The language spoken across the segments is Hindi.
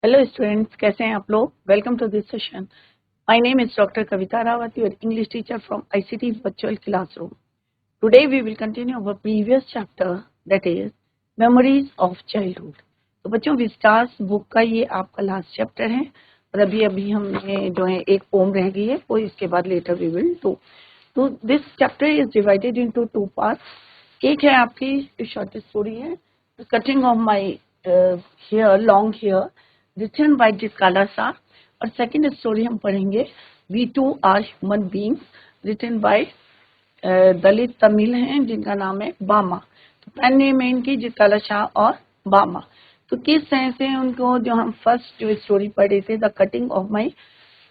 हेलो स्टूडेंट्स, कैसे हैं आप लोग। Welcome to this session. My name is doctor Kavita Rawat, your English teacher from ICT virtual classroom. Today we will continue our previous chapter, that is memories of childhood. तो बच्चों, विस्टास बुक का ये आपका लास्ट चैप्टर है और अभी अभी हमने जो है एक पोम रह गई है, वो इसके बाद लेटर वी विल डू। तो this chapter is divided into two parts. एक है आपकी शॉर्ट स्टोरी है, cutting of my hair, long hair, written by Zitkala Sa. और सेकंड स्टोरी हम पढ़ेंगे, we too are human beings, written by Dalit Tamil हैं जिनका नाम है बामा। तो पेन नेम है इनकी जितकाला शाह और बामा। तो किस तरह से उनको जो हम फर्स्ट जो स्टोरी पढ़े थे, the cutting of my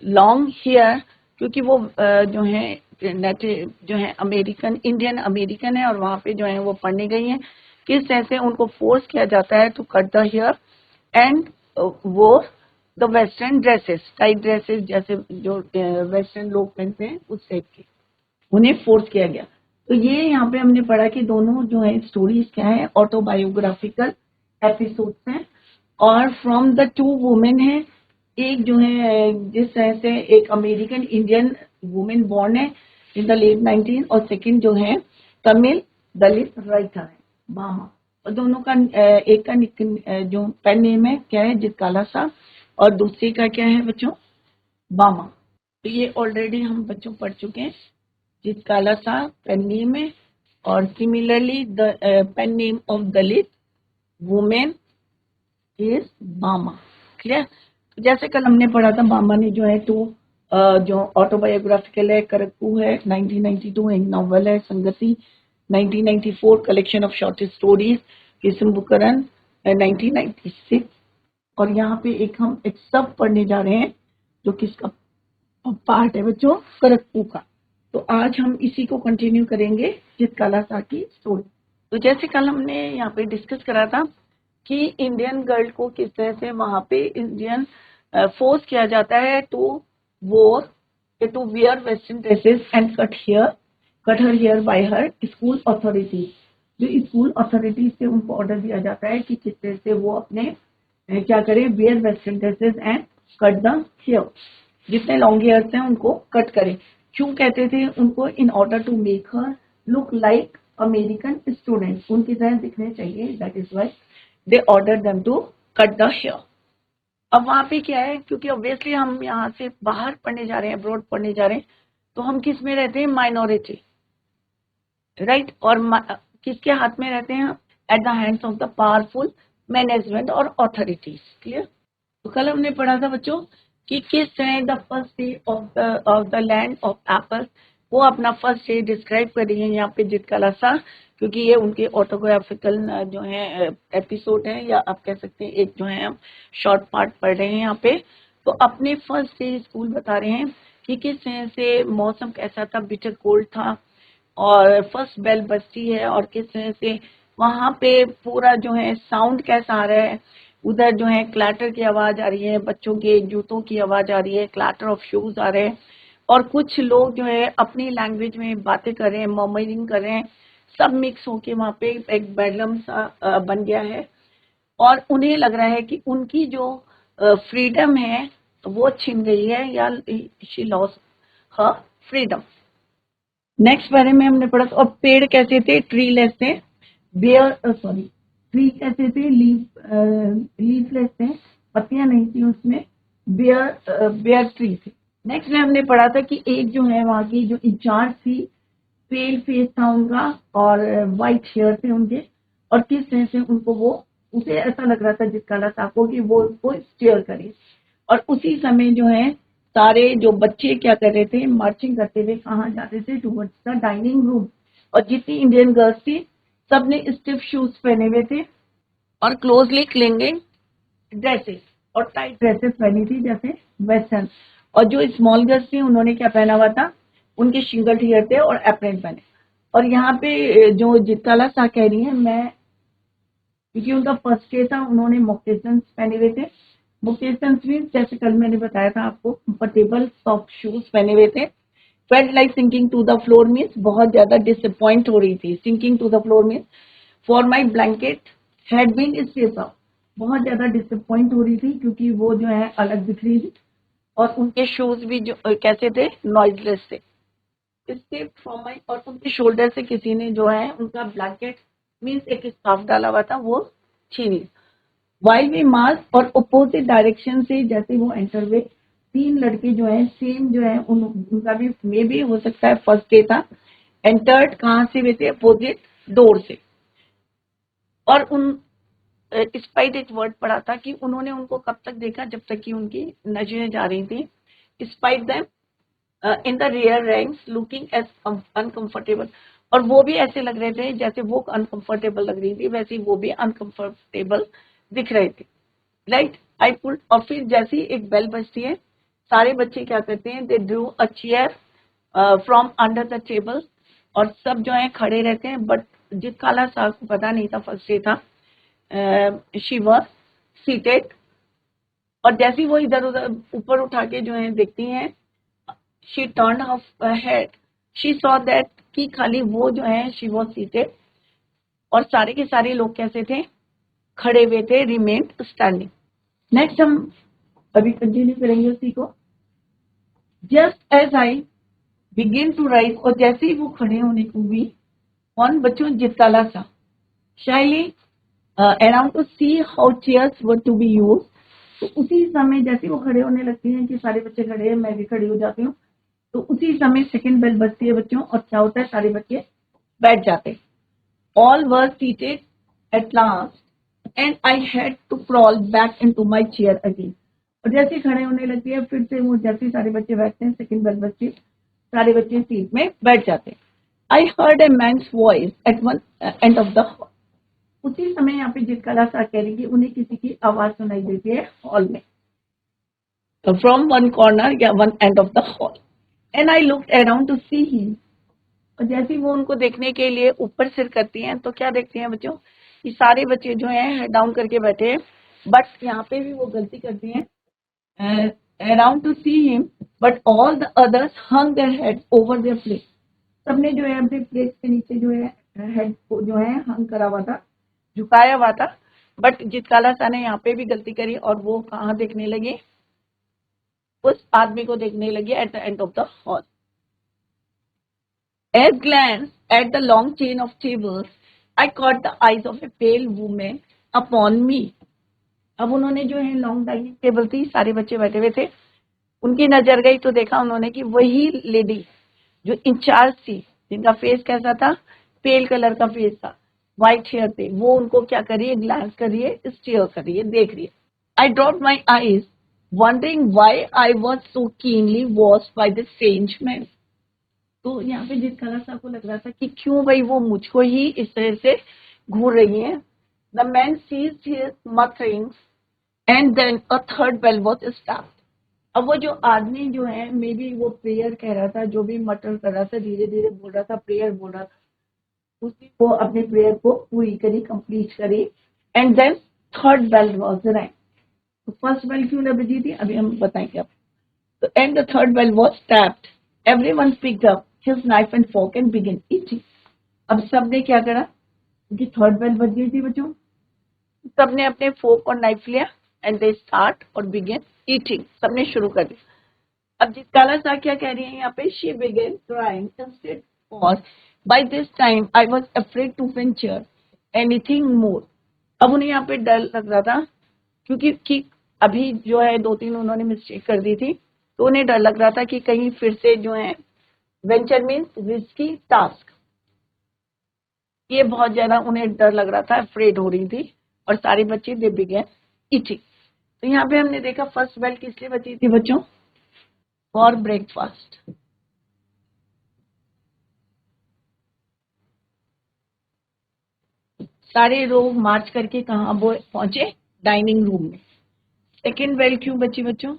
long hair, क्योंकि वो जो है नेटिव जो है अमेरिकन, इंडियन अमेरिकन है और वहाँ पे जो है वो पढ़ने गई हैं। किस तरह से उनको फोर्स किया जाता है to cut the hair and वो the western dresses, tight dresses जैसे जो वेस्टर्न लोग पहनते हैं उस टाइप के, उन्हें फोर्स किया गया। तो ये यहाँ पे हमने पढ़ा कि दोनों जो है स्टोरीज क्या है, ऑटोबायोग्राफिकल एपिसोड्स हैं और फ्रॉम द टू वुमेन है। एक जो है जिस तरह से एक अमेरिकन इंडियन वुमेन बॉर्न है इन द लेट 19 और सेकंड जो है तमिल दलित राइटर है बामा। और दोनों का एक का जो पेन नेम है क्या है जितकाला सा और दूसरे का क्या है बच्चों, बामा। तो ये ऑलरेडी हम बच्चों पढ़ चुके हैं। जितकाला सा पेन नेम है और similarly the pen name of Dalit women is Bama. Clear. जैसे कल हमने पढ़ा था, बामा ने जो है जो ऑटोबायोग्राफिकल है, करक्कू है 1992, एक नॉवल है संगति 1994, कलेक्शन ऑफ शॉर्ट स्टोरीज किस्मबुकरन 1996। और यहाँ पे एक सब पढ़ने जा रहे हैं जो किसका पार्ट है बच्चों, करक्कू का। तो आज हम इसी को कंटिन्यू करेंगे, जितकाला सा की स्टोरी। तो जैसे कल हमने यहाँ पे डिस्कस करा था कि इंडियन गर्ल को किस तरह से वहां पे इंडियन फोर्स किया जाता है to wear western dresses and cut her hair by her school authorities. जो स्कूल अथॉरिटीज से उनको ऑर्डर दिया जाता है कि किस तरह से वो अपने क्या करें, wear western dresses and cut the hair, जितने लॉन्ग हेयर्स हैं उनको कट करें। क्यों कहते थे उनको? In order to make her look like American student, उनकी तरह दिखने चाहिए, that is why they order them to cut the hair. अब वहां पे क्या है, क्योंकि ऑब्वियसली हम यहाँ से बाहर पढ़ने जा रहे हैं, अब्रॉड पढ़ने जा रहे हैं, तो हम किस में रहते हैं, माइनॉरिटी, राइट। और किसके हाथ में रहते हैं, at the hands of the powerful management और अथॉरिटीज। क्लियर। तो कल हमने पढ़ा था बच्चों कि किस तरह the first day of the land of Apple, वो अपना फर्स्ट डे डिस्क्राइब कर रही है यहाँ पे जितकाला सा, क्योंकि ये उनके ऑटोग्राफिकल जो है एपिसोड है, या आप कह सकते हैं एक जो है हम शॉर्ट पार्ट पढ़ रहे हैं यहाँ पे। तो अपने फर्स्ट डे स्कूल बता रहे हैं कि किस तरह से मौसम कैसा था, बिटर कोल्ड था और फर्स्ट बेल बजती है और किस तरह से वहां पे पूरा जो है साउंड कैसा आ रहा है। उधर जो है क्लैटर की आवाज आ रही है, बच्चों के जूतों की आवाज आ रही है, क्लैटर ऑफ शूज आ रहे हैं और कुछ लोग जो है अपनी लैंग्वेज में बातें कर रहे हैं, मर्मरिंग कर रहे हैं, सब मिक्स होके वहां पे एक बेडलम सा बन गया है। और उन्हें लग रहा है कि उनकी जो फ्रीडम है वो छिन गई है, या she lost her freedom. Next बारे में हमने पढ़ा। और पेड़ कैसे थे, ट्री लेस थे, ट्री कैसे थे, लीफलेस थे, पत्तियां नहीं थी उसमें, बेयर ट्री थे। नेक्स्ट में हमने पढ़ा था कि एक जो है वहां की जो इंचार्ज थी, पेल फेस था उनका और वाइट हेयर थे उनके, और किस तरह से उनको उसे ऐसा लग रहा था जितकाला सा को कि वो उसको स्टीयर करे। और उसी समय जो है सारे जो बच्चे क्या कर रहे थे, मार्चिंग करते हुए कहाँ जाते थे, टुवर्ड्स द डाइनिंग रूम। और जितनी इंडियन गर्ल्स थी सबने स्टिफ शूज पहने हुए थे और क्लोजली क्लिंगिंग ड्रेसेस और टाइट ड्रेसेस पहनी थी जैसे वेस्टर्न। और जो स्मॉल गर्ल्स थी उन्होंने क्या पहना हुआ था, उनके शिंगल हेयर थे और एप्रन पहने। और यहाँ पे जो जितकाला सा कह रही है, मैं क्योंकि उनका फर्स्ट डे था, उन्होंने मोकेशंस पहने हुए थे। मोकेशंस मीन्स जैसे कल मैंने बताया था आपको, कंफर्टेबल सॉफ्ट शूज पहने हुए थे। Felt like sinking to the floor means बहुत ज्यादा डिसअपॉइंट हो रही थी। Sinking to the floor means for my blanket had been stripped out, बहुत ज्यादा डिसअपॉइंट हो रही थी क्योंकि वो जो है अलग दिख रही थी और उनके शूज भी जो कैसे थे, नॉइजलेस थे। इसके फ्रॉम माई और उनके शोल्डर से किसी ने जो है उनका ब्लैंकेट मीन्स एक स्कार्फ डाला हुआ था वो छीन लिया। वाइल वी मार्च और अपोजिट डायरेक्शन से जैसे वो एंटर हुए, तीन लड़के जो है सेम जो है उनका भी मे भी हो सकता है फर्स्ट डे था, एंटर्ड कहाँ से हुए थे, अपोजिट डोर से। और उन स्पाइट एक वर्ड पढ़ा था कि उन्होंने उनको कब तक देखा, जब तक कि उनकी नजरें जा रही थी। Spite them in the rear ranks looking as uncomfortable, और वो भी ऐसे लग रहे थे जैसे वो अनकंफर्टेबल लग रही थी वैसे वो भी अनकंफर्टेबल दिख रहे थे। राइट, आई पुल, और फिर जैसे ही एक बेल बजती है सारे बच्चे क्या करते हैं, दे drew a chair from under the table, और सब जो है खड़े रहते हैं। बट जिस काला साहब को पता नहीं था फर्स्ट डे था, शी वाज सीटेड, और जैसे ही वो इधर उधर ऊपर उठा के जो है देखती हैं, she turn her head, she saw that कि खाली वो जो है शी वाज सीटेड, और सारे के सारे लोग कैसे थे, खड़े हुए थे, रिमेन्ड स्टैंडिंग। नेक्स्ट हम अभी कंटिन्यू करेंगे उसी को। Just as I begin to rise, और जैसे ही वो खड़े होने को हुई, कौन बच्चों, Zitkala Sa, shyly around to see how chairs were to be use. तो उसी समय जैसे वो खड़े होने लगती हैं कि सारे बच्चे खड़े हैं, मैं भी खड़ी हो जाती हूँ, तो उसी समय सेकंड बेल बजती है बच्चों, और क्या होता है, सारे बच्चे बैठ जाते हैं। All were seated at last and I had to crawl back into my chair again. और जैसे खड़े होने लगती है फिर से वो जैसे सारे बच्चे बैठते हैं, सेकंड बेल बजती है, सारे बच्चे सीट में बैठ जाते हैं। I heard a man's voice at one end of the hall. उसी समय यहाँ पे जिस कला सा कह रही कि उन्हें किसी की आवाज सुनाई देती है हॉल में, फ्रॉम वन कॉर्नर या one end of the hall, and I looked around to see him. और जैसे वो उनको देखने के लिए ऊपर सिर करती हैं तो क्या देखती हैं बच्चों, ये सारे बच्चे जो हैं हेड डाउन करके बैठे हैं। बट यहाँ पे भी वो गलती करती हैं, around to see him, but all the others hung their head over their plate. सबने जो है अपने प्लेट के नीचे जो है हेड को जो है हंग करा हुआ था, झुकाया हुआ था। बट जितकाला सा ने यहाँ पे भी गलती करी और वो कहाँ देखने लगी, उस आदमी को देखने लगी at the end of the hall. As glanced at the long chain of tables, I caught the eyes of a pale woman upon me. अब उन्होंने जो है लॉन्ग डाइनिंग टेबल थी, सारे बच्चे बैठे हुए थे, उनकी नजर गई तो देखा उन्होंने कि वही लेडी जो इंचार्ज थी, जिनका फेस कैसा था, पेल कलर का फेस था, व्हाइट हेयर थे, वो उनको क्या करिए, ग्लांस करिए, स्टेयर करिए, देख रही है। I drop my eyes wondering why I was so keenly watched by the strange man. तो यहाँ पे जिस कला साहब को लग रहा था कि क्यों भाई वो मुझको ही इस तरह से घूर रही है। The man ceased his mutterings and then a third bell was start. अब वो जो आदमी जो है मे बी वो प्रेयर कह रहा था, जो भी मटर कर रहा था, धीरे धीरे बोल रहा था, प्रेयर बोल रहा था, उसने वो अपने प्रेयर को पूरी करी, कंप्लीट करी। And then third bell was rang. तो फर्स्ट बेल क्यों न बजी थी अभी हम बताएंगे आप। तो and the third bell was tapped, everyone picked up his knife and fork and begin eating. अब सबने क्या करा, क्योंकि थर्ड बेल बज गई थी बच्चों, सबने अपने फोर्क और नाइफ लिया एंड दे स्टार्ट और बिगिन ईटिंग, सबने शुरू कर दिया। अब जिस काला सा क्या कह रही है यहाँ पे, she began crying instead for by this time I was afraid to venture anything more. अब उन्हें यहाँ पे डर लग रहा था क्योंकि अभी जो है दो तीन उन्होंने मिस्टेक कर दी थी, तो उन्हें डर लग रहा था कि कहीं फिर से जो है वेंचर मीन्स रिस्की टास्क, ये बहुत ज्यादा उन्हें डर लग रहा था, अफ्रेड हो रही थी। और सारे बच्चे दे बिगेन ईटिंग। तो यहाँ पे हमने देखा फर्स्ट बेल किस लिए बची थी बच्चों, फॉर ब्रेकफास्ट। सारे लोग मार्च करके कहाँ पहुंचे, डाइनिंग रूम में। सेकेंड बेल क्यों बची बच्चों,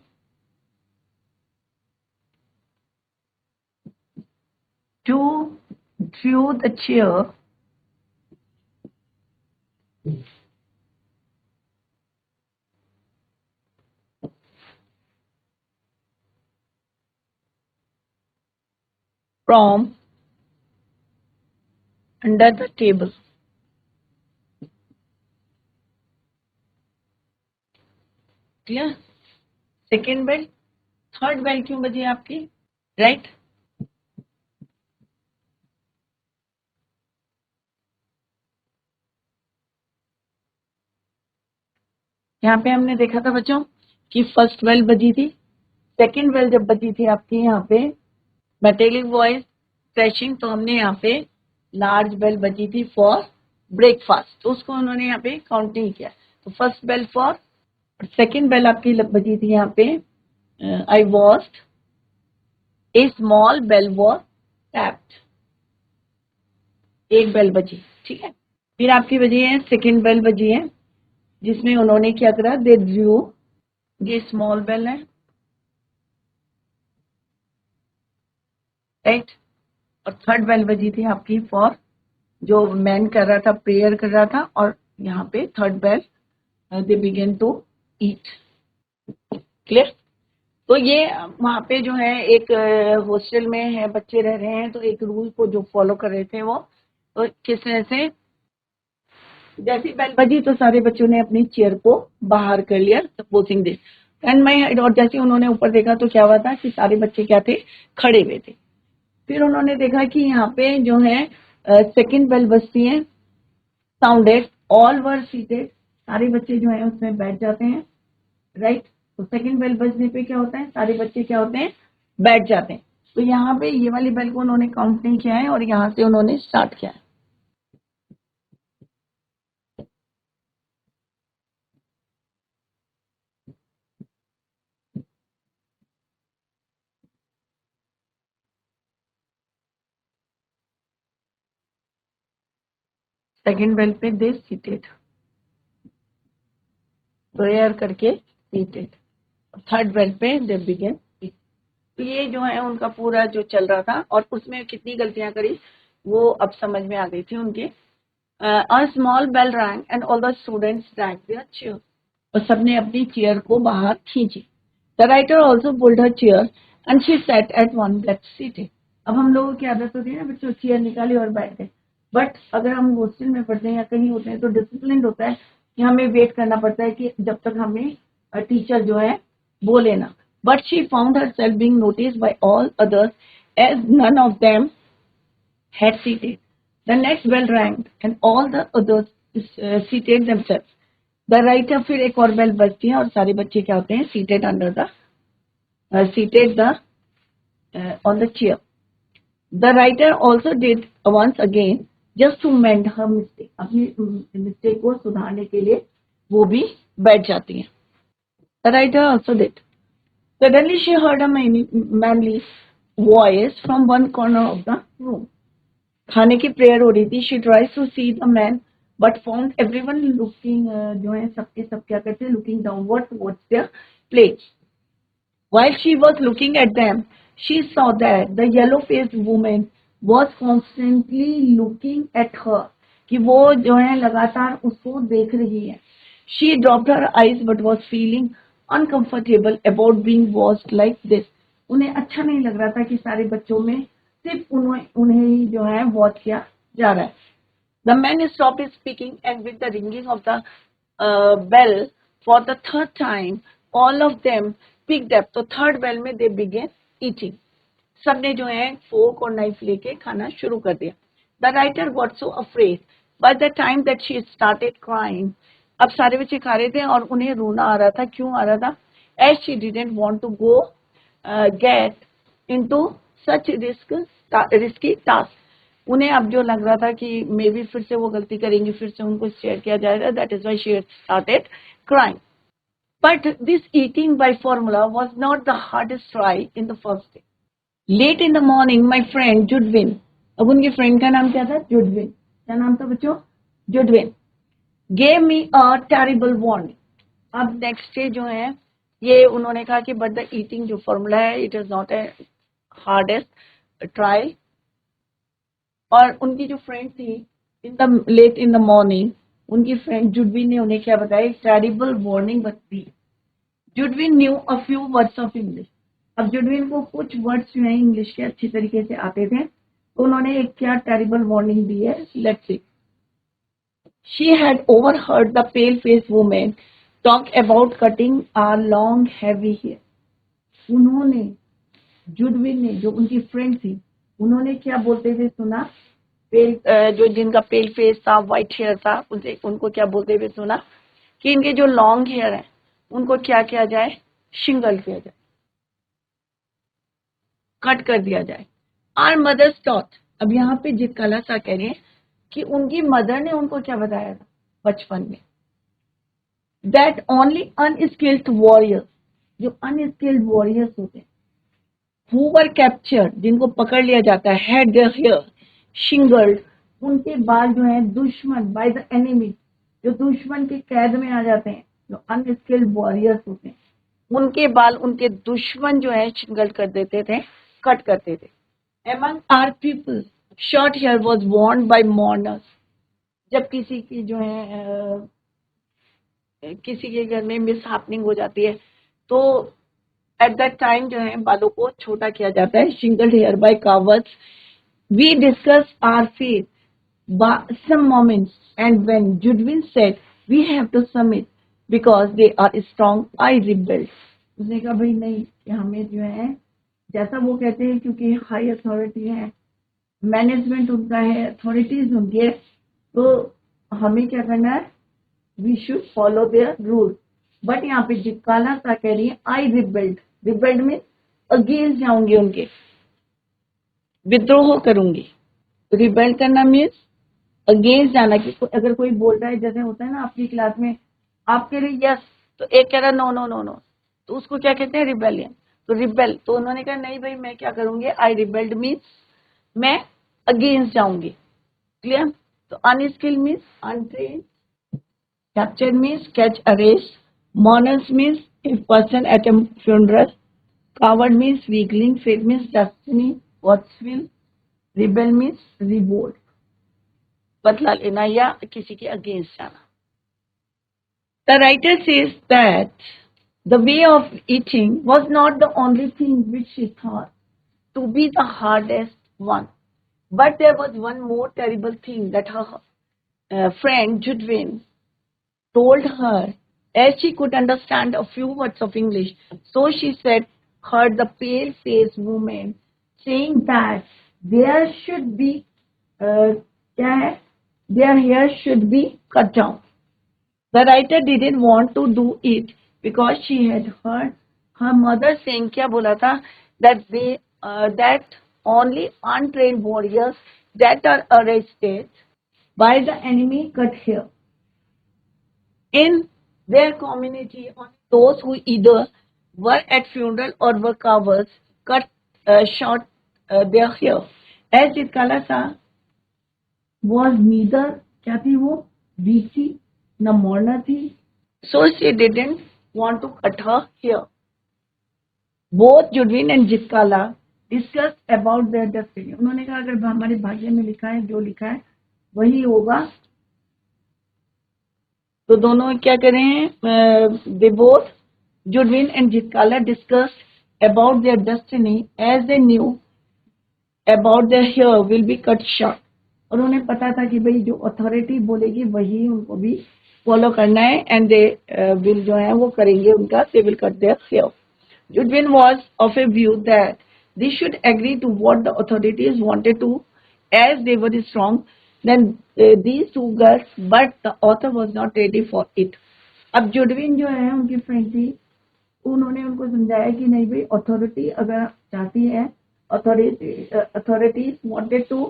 to drew the chair from under the table. Clear? Second bell, third bell क्यों बजी आपकी? राइट? यहाँ पे हमने देखा था बच्चों कि फर्स्ट बेल बजी थी, सेकेंड बेल जब बजी थी आपकी यहाँ पे मेटेलिक वॉइस फ्रेशिंग, तो हमने यहाँ पे लार्ज बेल बजी थी फॉर ब्रेकफास्ट, तो उसको उन्होंने यहाँ पे काउंट नहीं किया। तो first bell for, second bell आपकी बजी थी यहाँ पे I was, a small bell was tapped, एक बेल बजी, ठीक है। फिर आपकी बजी है सेकेंड बेल बजी है, जिसमें उन्होंने क्या करा, दे ड्रू, ये स्मॉल बेल है, राइट। और थर्ड बेल बजी थी आपकी फॉर, जो मैन कर रहा था, प्रेयर कर रहा था, और यहाँ पे third bell they began to eat. Clear? तो ये वहाँ पे जो है एक हॉस्टल में है, बच्चे रह रहे हैं, तो एक रूल को जो फॉलो कर रहे थे वो, तो किस तरह से, जैसी बेल बजी तो सारे बच्चों ने अपनी चेयर को बाहर कर लिया, supposing this and my head, और जैसे उन्होंने ऊपर देखा तो क्या हुआ था कि सारे बच्चे क्या थे, खड़े हुए थे। फिर उन्होंने देखा कि यहाँ पे जो है सेकंड बेल बजती है, साउंडेड, ऑल वर सीटेड, सारे बच्चे जो है उसमें बैठ जाते हैं, राइट। तो सेकंड बेल बजने पे क्या होता है, सारे बच्चे क्या होते हैं, बैठ जाते हैं। तो यहाँ पे ये वाली बेल को उन्होंने काउंट नहीं किया है और यहाँ से उन्होंने स्टार्ट किया है। सेकंड बेल पे दे सीटेड, प्रेयर करके सीटेड, थर्ड बेल पे दे बिगेन। तो ये जो है उनका पूरा जो चल रहा था, और उसमें कितनी गलतियां करी वो अब समझ में आ गई थी उनके। A small bell rang and all the students drag their chair, और सबने अपनी चेयर को बाहर खींची। The writer also pulled her chair and she sat at one left seated. अब हम लोगों की आदत होती है ना बच्चों, चेयर निकाली और बैठ गए, बट अगर हम हॉस्टल में पढ़ते हैं या कहीं होते हैं तो डिसिप्लिन होता है कि हमें वेट करना पड़ता है कि जब तक हमें टीचर जो है बोले ना। But she found herself being notice by all others as none of them had seated. The next bell rang and all the others seated themselves. The writer, फिर एक और बेल बजती है और सारे बच्चे क्या होते हैं, seated under the seated the on the chair. The writer also did once again just to mend her mistake. अपनी मिस्टेक को सुधारने के लिए वो भी बैठ जाती हैं. The writer also did. Suddenly she heard a manly voice from one corner of the room. खाने की प्रेयर हो रही थी. She tries to see the man but found everyone looking, जो है सबके सब क्या करते हैं, looking downward towards their plate. While she was looking at them, she saw that the yellow-faced woman was constantly looking at her. कि वो जो है लगातार उसको देख रही है. She dropped her eyes but was feeling uncomfortable about being watched like this. उन्हें अच्छा नहीं लग रहा था कि सारे बच्चों में सिर्फ उन्हें ही जो है वॉच किया जा रहा है. The man stopped speaking and with the ringing of the bell for the third time, all of them picked up. तो थर्ड बेल में they began eating. सबने जो है फोक और नाइफ लेके खाना शुरू कर दिया. The writer got so afraid by the time that she started crying. अब सारे बच्चे खा रहे थे और उन्हें रोना आ रहा था. क्यों आ रहा था? As she didn't want to go get into such risky task. उन्हें अब जो लग रहा था कि मे बी फिर से वो गलती करेंगी, फिर से उनको शेयर किया जाएगा. That is why she started crying. But this eating by formula was not the hardest try in the first day. Late in the morning my friend Judewin, अब उनके फ्रेंड का नाम क्या था? जुडविन. क्या नाम था बच्चों? Judewin. Gave me a terrible warning. अब नेक्स्ट डे जो है ये उन्होंने कहा कि बट द ईटिंग जो फॉर्मूला है it is not a hardest try. और उनकी जो फ्रेंड थी in the late in the morning, उनकी फ्रेंड जुडविन ने उन्हें क्या बताया? टेरिबल वार्निंग बताई. Judewin knew a few words of English. अब जुडविन को कुछ वर्ड्स जो है इंग्लिश के अच्छी तरीके से आते थे, तो उन्होंने एक क्या टेरिबल वार्निंग दी है. Let's see. She had overheard the pale-faced woman talk about cutting our long heavy hair. उन्होंने, जुडविन ने, जो उनकी फ्रेंड थी, उन्होंने क्या बोलते हुए सुना, पेल जो जिनका पेल फेस था, व्हाइट हेयर था, उनको क्या बोलते हुए सुना कि इनके जो लॉन्ग हेयर है उनको क्या किया जाए, शिंगल किया जाए, कट कर दिया जाए। आर मदर्स टॉट, अब यहाँ पे जितकला सा कह रहे हैं कि उनकी मदर ने उनको क्या बताया था बचपन में, दैट ओनली अनस्किल्ड वॉरियर्स, जो अनस्किल्ड वॉरियर्स होते हैं, who were captured, जिनको पकड़ लिया जाता है, had their hair shingled, उनके बाल जो है दुश्मन, by the enemy, जो दुश्मन की कैद में आ जाते हैं, जो अनस्किल्ड वॉरियर्स होते हैं, उनके बाल उनके दुश्मन जो है शिंगल कर देते थे, कट करते थे। Among our people, short hair was worn by mourners, जब किसी की जो है किसी के घर में मिस हैपनिंग हो जाती है तो एट दैट टाइम जो है बालों को छोटा किया जाता है, shingled hair by cowards. We discuss our faith some moments, and when Judwin said we have to submit because they are strong, I rebelled. उसने कहा भाई नहीं, कि हमें जो है जैसा वो कहते हैं, क्योंकि हाई अथॉरिटी है, मैनेजमेंट उनका है, अथॉरिटीज उनकी है, तो हमें क्या करना है, we should follow their rule. But यहाँ पे जितकाला सा कह रही है आई रिबेल्ड, रिबेल्ड में अगेंस्ट जाऊंगी, उनके विद्रोह करूंगी। रिबेल्ड करना मीन्स अगेंस्ट जाना, कि अगर कोई बोल रहा है, जैसे होता है ना आपकी क्लास में, आप कह रहे यस तो एक कह रहा नो नो नो नो, तो उसको क्या कहते हैं, रिबेलियन। तो रिबेल, तो उन्होंने कहा नहीं भाई मैं क्या करूंगी, आई रिबेल्ड मीन्स मैं अगेंस्ट जाऊंगी। क्लियर? तो unskilled means untrained, captured means catch, arrest, mourners means a person at a funeral, coward means weakling, fate means destiny, God's will, rebel means revolt, बदला लेना या किसी के अगेंस्ट जाना। The writer says that the way of eating was not the only thing which she thought to be the hardest one, but there was one more terrible thing that her friend Judwin told her, as she could understand a few words of English. So she said, heard the pale-faced woman saying that there should be, क्या है, their hair should be cut down. The writer didn't want to do it because she had heard her mother saying, क्या बोला था, that only untrained warriors that are arrested by the enemy cut hair. In their community, those who either were at funeral or were cowards cut short their hair. As Chitkalasa was neither, क्या थी वो, weak थी न mourner थी, so she didn't want to cut her hair. Both Judwin and Jitkala discussed about their destiny. उन्होंने कहा अगर हमारे भाग्य में लिखा है, जो लिखा है वही होगा, तो दोनों क्या कर रहे हैं, they both, Judwin and Jitkala discussed about their destiny as they knew about their hair will be cut short. और उन्हें पता था कि भाई जो अथॉरिटी बोलेगी वही उनको भी फॉलो करना है, एंड दे विल जो है वो करेंगे उनका, they will cut their hair. Judwin was of a view that they should agree to what the authorities wanted to, as they were strong than these two girls, but the author was not ready for it. अब जुडविन जो है उनकी फ्रेंड थी, उन्होंने उनको समझाया कि नहीं भाई, अथॉरिटी अगर चाहती है, authorities wanted to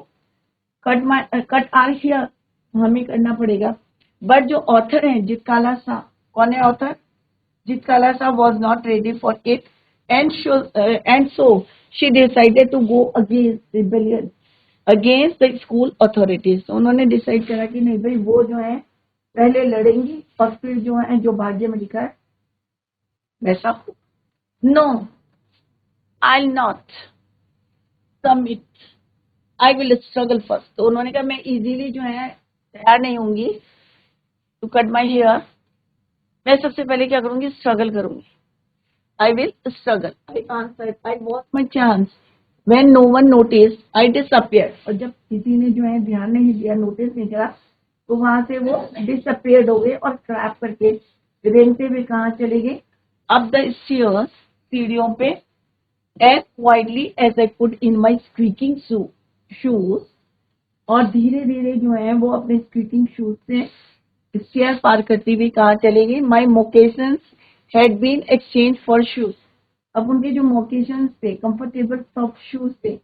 cut our hair, हमें करना पड़ेगा. बट जो ऑथर है जितकाला सा, कौन है ऑथर, जितकाला सा, was not ready for it, and so she decided to go against rebellion against the school authorities. तो उन्होंने डिसाइड करा कि नहीं भाई वो जो है पहले लड़ेंगी और फिर जो है जो भाग्य में लिखा है वैसा हो. No, I'll not submit, I will struggle first. तो उन्होंने कहा मैं इजीली जो है तैयार नहीं होंगी टू कट माई हेयर, मैं सबसे पहले क्या करूंगी, स्ट्रगल करूंगी. I will struggle. I answered, I lost my chance. When no one noticed, I disappeared. और जब किसी ने जो है ध्यान नहीं दिया, नोटिस नहीं करा, तो वहां से वो डिसअपियर्ड हो गए और क्रैप करके रेंगते हुए कहाँ चले गए? अप द स्टेयर्स, सीढ़ियों पे, as widely as I could in my squeaking shoes, और धीरे धीरे जो है वो अपने स्क्वीकिंग शूज से स्टेयर पार करती हुई कहाँ चले गई? My moccasins had been exchange for shoes. अब उनके जो मोकेशंस थे, कंफर्टेबल सॉफ्ट शूज थे,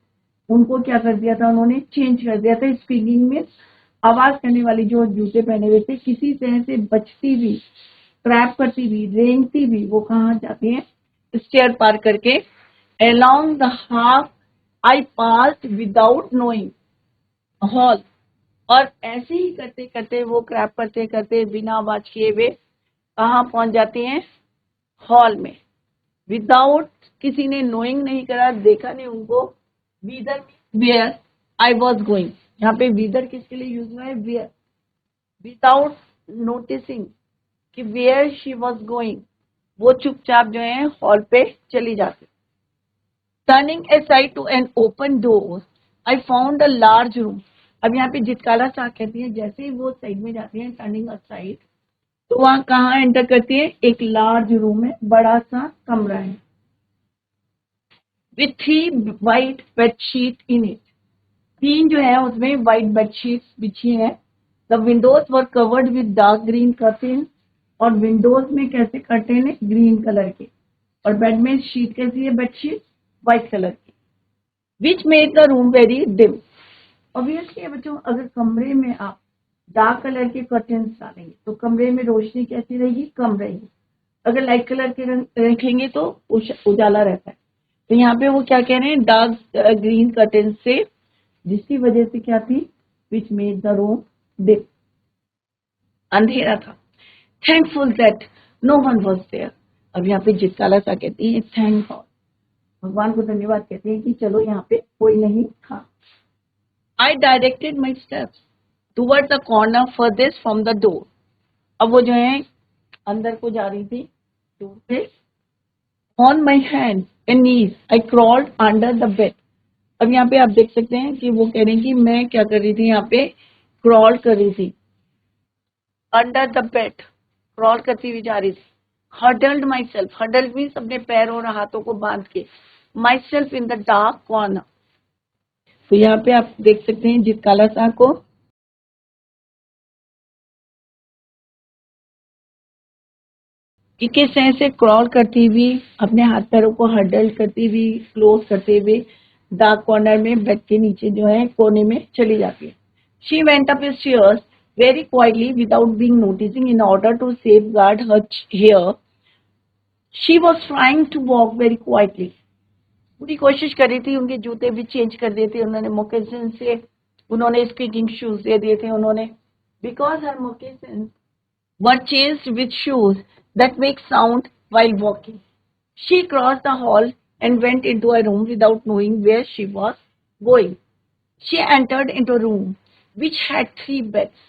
उनको क्या कर दिया था उन्होंने? चेंज कर दिया था। स्क्वीकिंग में आवाज करने वाली जो जूते पहने हुए थे, किसी तरह से बचती हुई, ट्रैप करती हुई, रेंगती हुई वो कहाँ जाती है? स्टेयर पार करके। Along the half I passed without knowing hall, और ऐसे ही करते करते वो क्रैप करते करते बिना आवाज किए हुए कहाँ पहुंच जाती हैं? हॉल में। विदाउट, किसी ने नोइंग नहीं करा, देखा नहीं उनको। विदर, वेयर आई वॉज गोइंग, यहाँ पे विदर किसके लिए यूज हुआ है? वेयर। विदाउट नोटिसिंग कि वेयर शी वॉज गोइंग, वो चुपचाप जो है हॉल पे चली जाती। Turning aside to an open door, I found a large room. अब यहाँ पे जितकाला सा कहती है, जैसे ही वो साइड में जाती है, टर्निंग असाइड, तो वहां कहाँ एंटर करती है? एक लार्ज रूम है, बड़ा सा कमरा है, with 3 white bedsheet in it. 3 जो है उसमें व्हाइट बेडशीट बिछी है। The Windows were covered with dark green curtain, और विंडोज में कैसे कर्टेन है? ग्रीन कलर के, और बेड में शीट कैसी है? बेडशीट व्हाइट कलर की, विच made the room very dim. Obviously बच्चों, अगर कमरे में आप डार्क कलर के कर्टेन्स डालेंगे तो कमरे में रोशनी कैसी रहेगी? कम रहेगी। अगर लाइट कलर के रखेंगे तो उजाला रहता है। तो यहाँ पे वो क्या कह रहे हैं? डार्क ग्रीन कर्टेन से, जिसकी वजह से क्या थी? Which made the room dim, अंधेरा था। Thankful that no one was there. अब यहाँ पे जितकाला सा कहती है थैंक गॉड, भगवान को धन्यवाद कहते हैं कि चलो यहाँ पे कोई नहीं था। I directed my steps toward the corner furthest from the door. अब वो जो है अंदर को जा रही थी डोर पे। On my hands and knees I crawled under the bed. अब यहाँ पे आप देख सकते हैं कि वो कह रही हैं कि मैं क्या कर रही थी? यहाँ पे क्रॉल कर रही थी, अंडर द बेड, क्रॉल करती हुई जा रही थी। Huddled my self, huddled means अपने पैर और हाथों को बांध के, my self in the dark corner. तो यहाँ पे आप देख सकते हैं जितकाला सा को कि किस तरह से क्रॉल करती हुई, अपने हाथ पैरों को हडल करती हुई, क्लोज करते हुए डार्क कॉर्नर में बेड के नीचे जो है कोने में चली जाती है। She went upstairs very quietly without being noticing in order to safeguard her hair. She was trying to walk very quietly, पूरी कोशिश कर रही थी। उनके जूते भी चेंज कर दिए थे उन्होंने, मोकेशन से उन्होंने स्पीकिंग शूज दे दिए थे उन्होंने, because her moccasin were chased with shoes that make sound while walking. She crossed the hall and went into a room without knowing where she was going. She entered into a room which had 3 beds.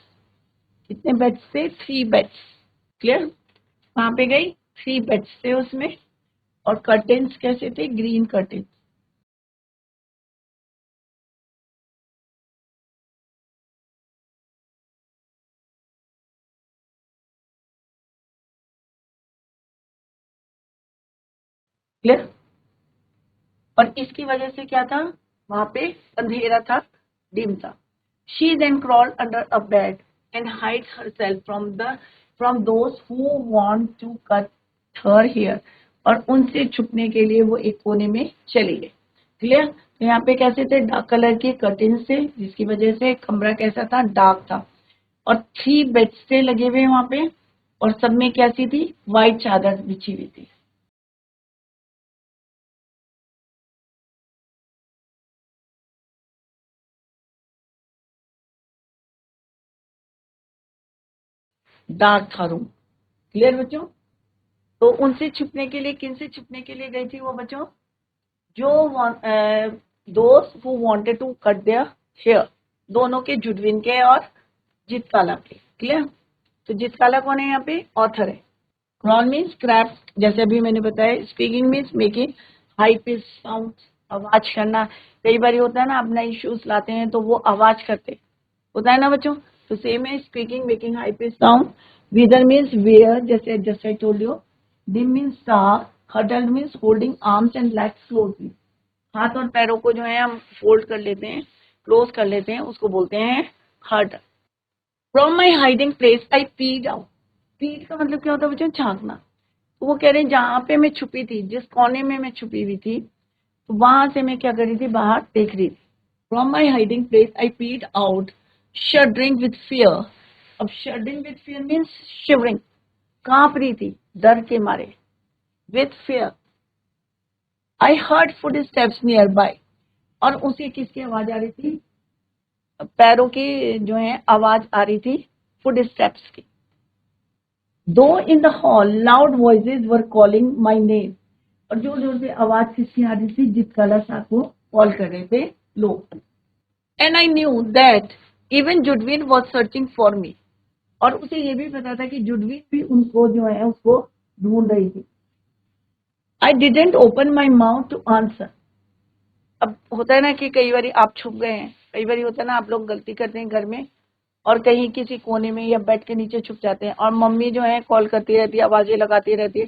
कितने बेड्स थे? 3 बेड्स। क्लियर? वहां पे गई, 3 बेड्स थे उसमें, और कर्टेन्स कैसे थे? Green curtains. क्लियर? और इसकी वजह से क्या था? वहां पे अंधेरा था, डिम था। She then crawled under a bed and hid herself from those who want to cut her hair. और उनसे छुपने के लिए वो एक कोने में चली गई। क्लियर? तो यहाँ पे कैसे थे? डार्क कलर के कर्टेन से, जिसकी वजह से कमरा कैसा था? डार्क था, और 3 बेड्स थे लगे हुए वहां पे, और सब में कैसी थी? व्हाइट चादर बिछी हुई थी। डार्क था रूम। क्लियर बच्चों? तो उनसे छुपने के लिए, किन से छुपने के लिए गई थी वो बच्चों? जो दोस्त who wanted to cut their hair, दोनों के, जुडविन के और जितकाला के। क्लियर? तो जितकाला कौन है यहाँ पे? ऑथर है। क्रॉल मीन्स क्रैप, जैसे अभी मैंने बताया। Speaking means making high pitch sound, आवाज करना। कई बार होता है ना, अपना इश्यूज लाते हैं तो वो आवाज करते, होता है ना बच्चों? तो सेम है, speaking making high pitch sound, Whither means where, जैसे just I told you. Dim means dark. Huddled means holding arms and legs closely. हाथ और पैरों को जो है हम फोल्ड कर लेते हैं, क्लोज कर लेते हैं, उसको बोलते हैं हड. From my hiding place I peered out. पीड का मतलब क्या होता है बच्चों? झांकना. तो वो कह रहे हैं जहां पे मैं छुपी थी, जिस कोने में मैं छुपी हुई थी, तो वहां से मैं क्या कर रही थी? बाहर देख रही थी. From my hiding place I peered out shuddering with fear. अब shuddering with fear means shivering, कांप रही थी डर के मारे. With fear I heard foot steps near by. और उसे किसकी आवाज आ रही थी? पैरों की जो है आवाज आ रही थी, फुट स्टेप्स की. दो in the hall loud voices were calling my name. और जोर जोर से आवाज किसकी आ रही थी? जितकाला साहब को कॉल कर रहे थे लोग. And I knew that even Judewin was searching for me. और उसे ये भी पता था कि जुडविन भी उनको जो है उसको ढूंढ रही थी. I didn't open my mouth to answer. अब होता है ना कि कई बार आप छुप गए हैं, कई बार होता है ना आप लोग गलती करते हैं घर में और कहीं किसी कोने में या बेड के नीचे छुप जाते हैं और मम्मी जो है कॉल करती रहती है, आवाजें लगाती रहती है,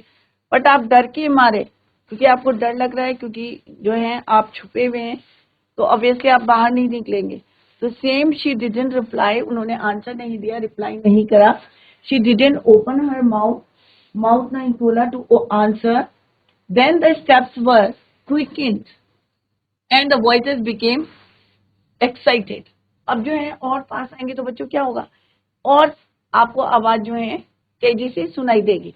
बट आप डर के मारे, क्योंकि आपको डर लग रहा है, क्योंकि जो है आप छुपे हुए हैं, तो ऑब्वियसली आप बाहर नहीं निकलेंगे. तो सेम शी डिडंट रिप्लाई. उन्होंने आंसर नहीं दिया, रिप्लाई नहीं करा. She didn't open her mouth. Mouth नहीं खोला to answer. Then the steps were quickened and the voices became excited. अब जो है और पास आएंगे तो बच्चों क्या होगा? और आपको आवाज जो है तेजी से सुनाई देगी.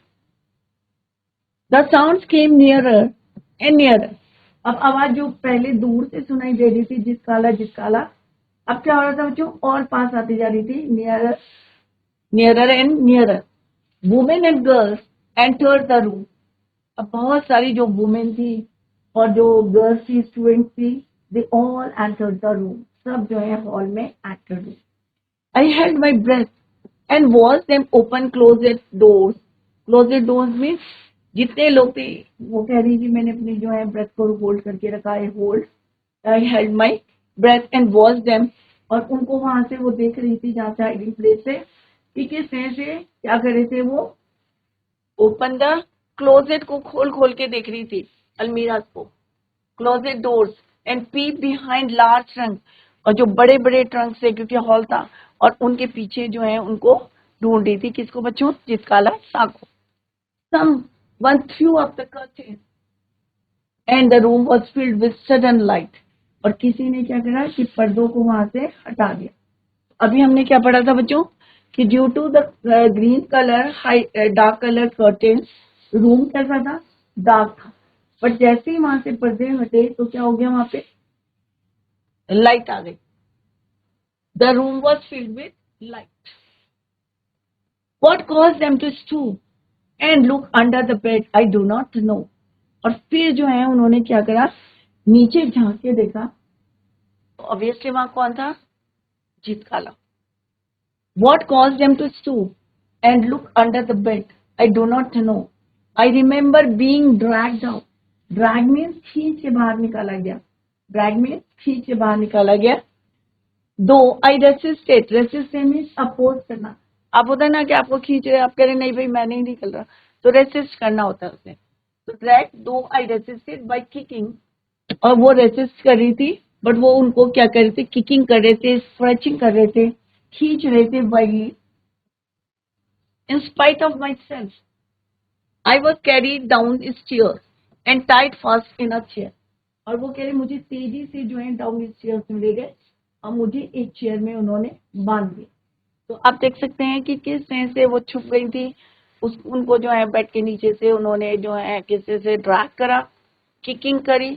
The sounds came nearer and nearer. अब आवाज जो पहले दूर से सुनाई दे रही थी, जिसकाला, अब क्या हो रहा था बच्चों? और पास आती जा रही थी. Nearer, nearer and nearer. Women and girls entered the room. अब बहुत सारी जो वुमेन थी और जो गर्ल्स थी, स्टूडेंट थी, they all entered the room. सब जो है हॉल में एंटर्ड हुए. I held my breath and watch them open closed doors. Closed doors means जितने लोग थे, वो कह रही थी मैंने अपनी जो है ब्रेथ को होल्ड करके रखा है. Hold. I held my breath and watch them. और उनको वहां से वो देख रही थी जहां से हाइडिंग प्लेस से, कि किस तरह से क्या कर रहे थे वो? ओपन द क्लोजेट को खोल खोल के देख रही थी, अलमीरा को. Closet doors and peep behind large trunk. और जो बड़े बड़े ट्रंक से, क्योंकि हॉल था, और उनके पीछे जो है उनको ढूंढ रही थी. किसको बच्चों? जितकाला साहब को. Someone threw up the curtain and the room was filled with sudden light. और किसी ने क्या करा कि पर्दों को वहां से हटा दिया. अभी हमने क्या पढ़ा था बच्चों? कि due to the green colour dark colour curtain, room कैसा था? डार्क था. बट जैसे ही वहां से पर्दे हटे तो क्या हो गया? वहां पे लाइट आ गई. The room was filled with light. What cause them to stoop and look under the bed I do not know. और फिर जो है उन्होंने क्या करा? नीचे झांक के देखा. ऑब्वियसली वहां कौन था? जीतकाला. What caused them to stoop and look under the bed? I do not know. I remember being dragged out. Drag means खींच के बाहर निकाला गया. Drag means खींच के बाहर निकाला गया. Though I resisted. Resisted means oppose करना. आप होता है ना कि आपको खींच रहे, आप कह रहे नहीं भाई मैं नहीं निकल रहा, तो रेसिस्ट करना होता है उसमें. तो ड्रैग, दो आई रेसिस्टेड बाय किकिंग. और वो रेसिस्ट कर रही थी, बट वो उनको क्या कर रहे थे? किकिंग कर रहे थे, स्ट्रेचिंग कर रहे थे, खींच रहे थे. By in spite of myself, I was carried down stairs and tied fast in a chair. और वो कह रहे मुझे तेजी से जो है डाउन स्टेयर्स में ले गए और मुझे एक चेयर में उन्होंने बांध दिया. तो आप देख सकते हैं कि किस तरह से वो छुप गई थी. उनको जो है बेड के नीचे से उन्होंने जो है किसी से ड्रैग करा, किकिंग करी,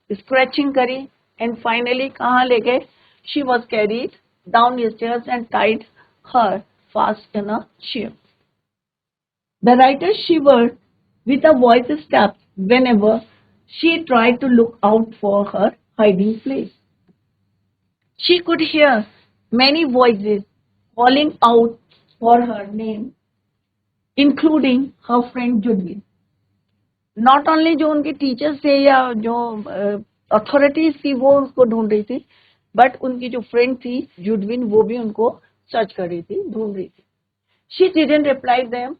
स्क्रैचिंग करी, एंड फाइनली कहाँ ले गए? She was carried downstairs and tied her fast in a chair. The writer shivered with a voice stab whenever she tried to look out for her hiding place. She could hear many voices calling out for her name, including her friend Judwin. Not only जो उनके टीचर्स थे या जो अथॉरिटीज थी वो उसको ढूंढ रही थी, बट उनकी जो फ्रेंड थी जुडविन, वो भी उनको सर्च कर रही थी, ढूंढ रही थी. She didn't reply them.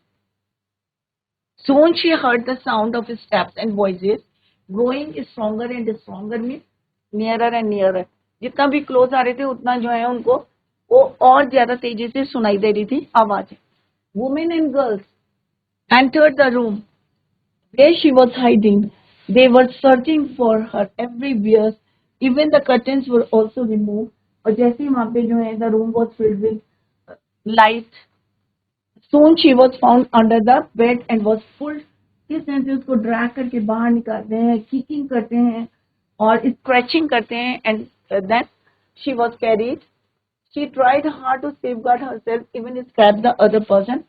Soon she heard the sound of steps and voices growing stronger and stronger, means nearer and nearer. जितना भी क्लोज आ रहे थे उतना जो है उनको वो और ज्यादा तेजी से सुनाई दे रही थी आवाजें. Women and girls entered the room where she was hiding. They were searching for her everywhere. Even the curtains were also removed. और जैसे ही वहां पे जो है the room was filled with light. Soon she was found under the bed and was pulled. किस तरह से उसको ड्रैग करके बाहर निकालते हैं, किकिंग करते हैं और स्क्रैचिंग करते हैं, and then she was carried. She tried hard to safeguard herself, even escape the other person,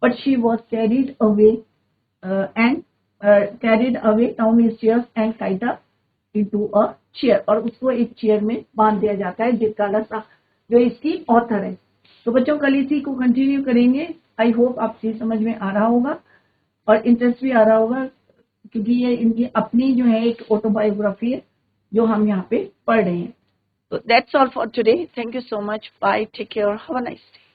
but she was carried away and carried away down the stairs and tied up into a chair. और उसको एक चेयर में बांध दिया जाता है, जिसका सा जो इसकी ऑथर है. तो बच्चों कल इसी को कंटिन्यू करेंगे. आई होप आपकी समझ में आ रहा होगा और इंटरेस्ट भी आ रहा होगा, क्योंकि ये इनकी अपनी जो है एक ऑटोबायोग्राफी है जो हम यहाँ पे पढ़ रहे हैं. So that's all for today. Thank you so much. Bye. Take care. Have a nice day.